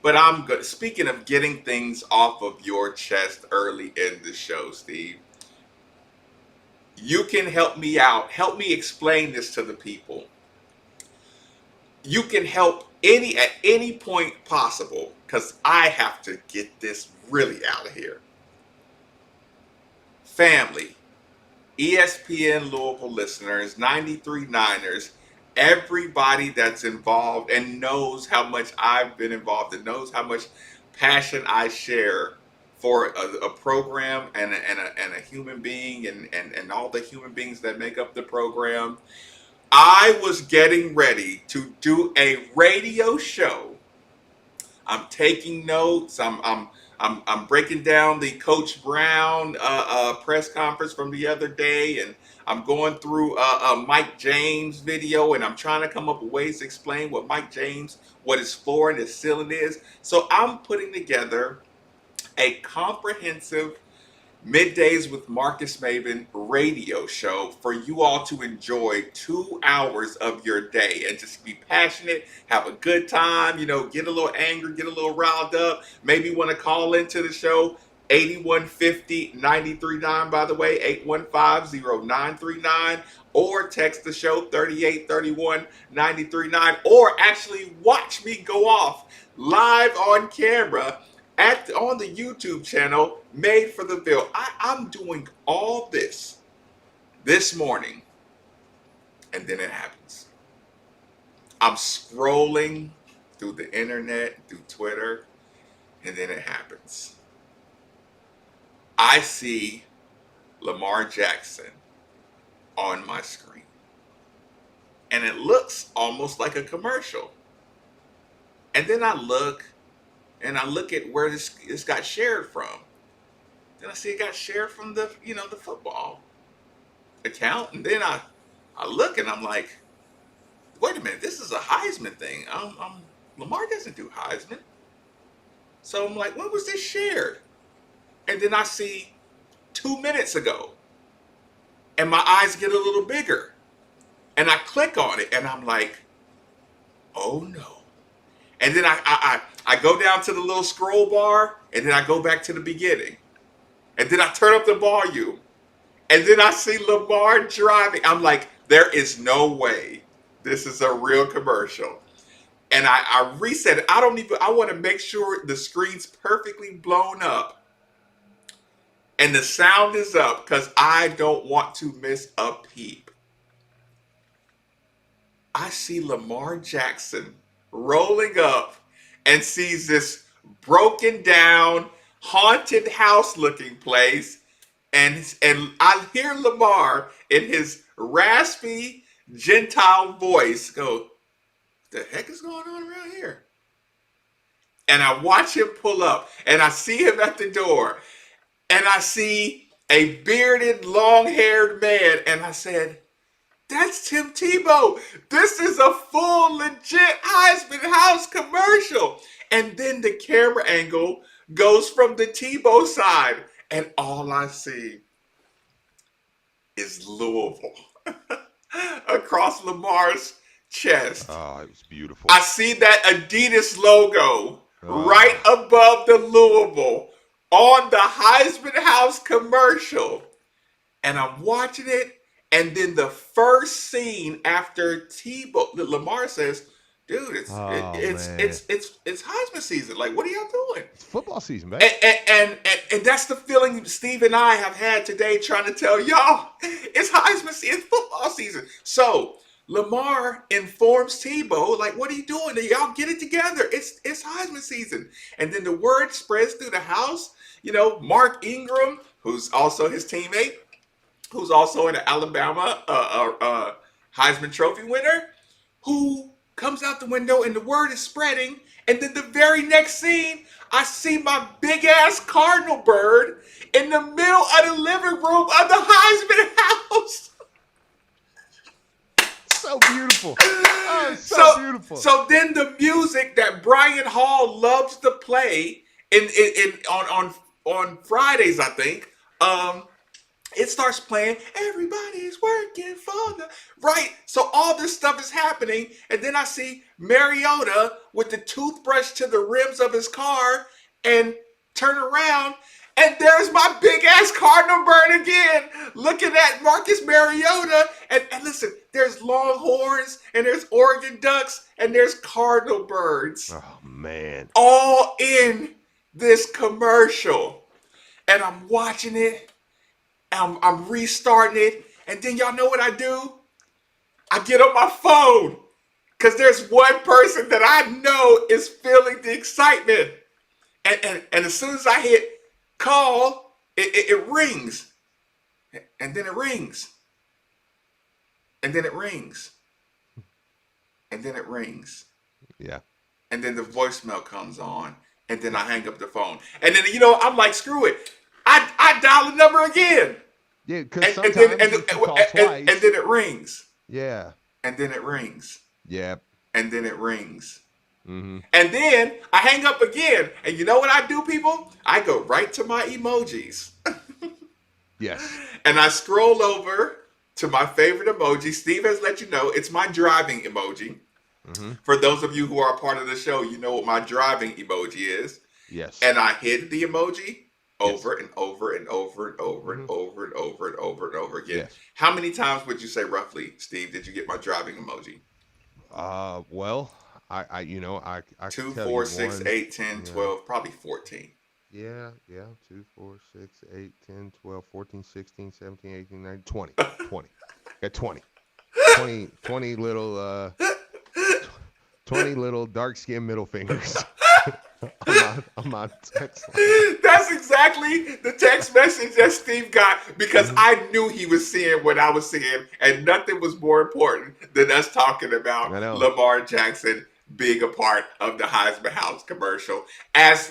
But I'm good. Speaking of getting things off of your chest early in the show, Steve, you can help me out. Help me explain this to the people. You can help any at any point possible because I have to get this really out of here. Family, ESPN Louisville listeners, 93 Niners, everybody that's involved and knows how much I've been involved and knows how much passion I share for a program and a human being and all the human beings that make up the program. I was getting ready to do a radio show. I'm taking notes. I'm breaking down the Coach Brown press conference from the other day, and I'm going through Mike James video, and I'm trying to come up with ways to explain what Mike James, what his floor and his ceiling is. So I'm putting together a comprehensive Middays with Marcus Maven radio show for you all to enjoy 2 hours of your day and just be passionate, have a good time, get a little angry, get a little riled up, maybe want to call into the show. 8150 939, by the way, 815-0939, or text the show 3831 939, or actually watch me go off live on camera on the YouTube channel Made for the Ville. I'm doing all this morning, and then it happens. I'm scrolling through the internet, through Twitter, and then it happens. I see Lamar Jackson on my screen, and it looks almost like a commercial. And then I look at where this got shared from. Then I see it got shared from the football account, and then I look and I'm like, wait a minute, this is a Heisman thing. Lamar doesn't do Heisman, so I'm like, when was this shared? And then I see 2 minutes ago, and my eyes get a little bigger, and I click on it, and I'm like, oh no. And then I go down to the little scroll bar, and then I go back to the beginning. And then I turn up the volume. And then I see Lamar driving. I'm like, there is no way this is a real commercial. And I reset it. I want to make sure the screen's perfectly blown up. And the sound is up because I don't want to miss a peep. I see Lamar Jackson rolling up and sees this broken down, haunted house looking place. And I hear Lamar in his raspy Gentile voice go, what the heck is going on around here? And I watch him pull up, and I see him at the door, and I see a bearded, long-haired man, and I said, that's Tim Tebow. This is a full, legit Heisman House commercial. And then the camera angle goes from the Tebow side, and all I see is Louisville across Lamar's chest. Oh, it was beautiful. I see that Adidas logo right above the Louisville on the Heisman House commercial. And I'm watching it, and then the first scene after Tebow, Lamar says, dude, it's Heisman season. Like, what are y'all doing? It's football season, man. And that's the feeling Steve and I have had today trying to tell y'all. It's Heisman season, it's football season. So Lamar informs Tebow, like, what are you doing? Y'all get it together. It's Heisman season. And then the word spreads through the house. Mark Ingram, who's also his teammate, who's also an Alabama Heisman Trophy winner, who comes out the window and the word is spreading. And then the very next scene, I see my big ass cardinal bird in the middle of the living room of the Heisman House. So beautiful. Oh, so beautiful. So then the music that Brian Hall loves to play on Fridays, I think, it starts playing, everybody's working for the right. So all this stuff is happening, and then I see Mariota with the toothbrush to the rims of his car and turn around, and there's my big ass cardinal bird again, looking at Marcus Mariota. And listen, there's longhorns, and there's Oregon ducks, and there's cardinal birds, Oh man. all in this commercial. And I'm watching it, I'm restarting it, and then y'all know what I do? I get on my phone because there's one person that I know is feeling the excitement, and as soon as I hit call, it rings, and then it rings, and then it rings, and then it rings, Yeah. and then the voicemail comes on, and then I hang up the phone, and then I'm like, screw it, I dial the number again. Yeah, because And sometimes then you can call twice. and then it rings. Yeah. And then it rings. Yeah. And then it rings. Mm-hmm. And then I hang up again. And you know what I do, people? I go right to my emojis. Yes. And I scroll over to my favorite emoji. Steve has let you know it's my driving emoji. Mm-hmm. For those of you who are a part of the show, you know what my driving emoji is. Yes. And I hit the emoji over Yes. and over and over and over Mm-hmm. and over and over and over and over again. Yes. How many times would you say roughly, Steve, did you get my driving emoji? Well, I could 2, tell 4, you 6, one. 8, 10, Yeah. 12, probably 14. Yeah, 2, 4, 6, 8, 10, 12, 14, 16, 17, 18, 19, 20. 20. Got 20. 20 little 20 little dark skinned middle fingers on my text line. That's exactly the text message that Steve got, because Mhm. I knew he was seeing what I was seeing, and nothing was more important than us talking I about know. Lamar Jackson being a part of the Heisman House commercial. As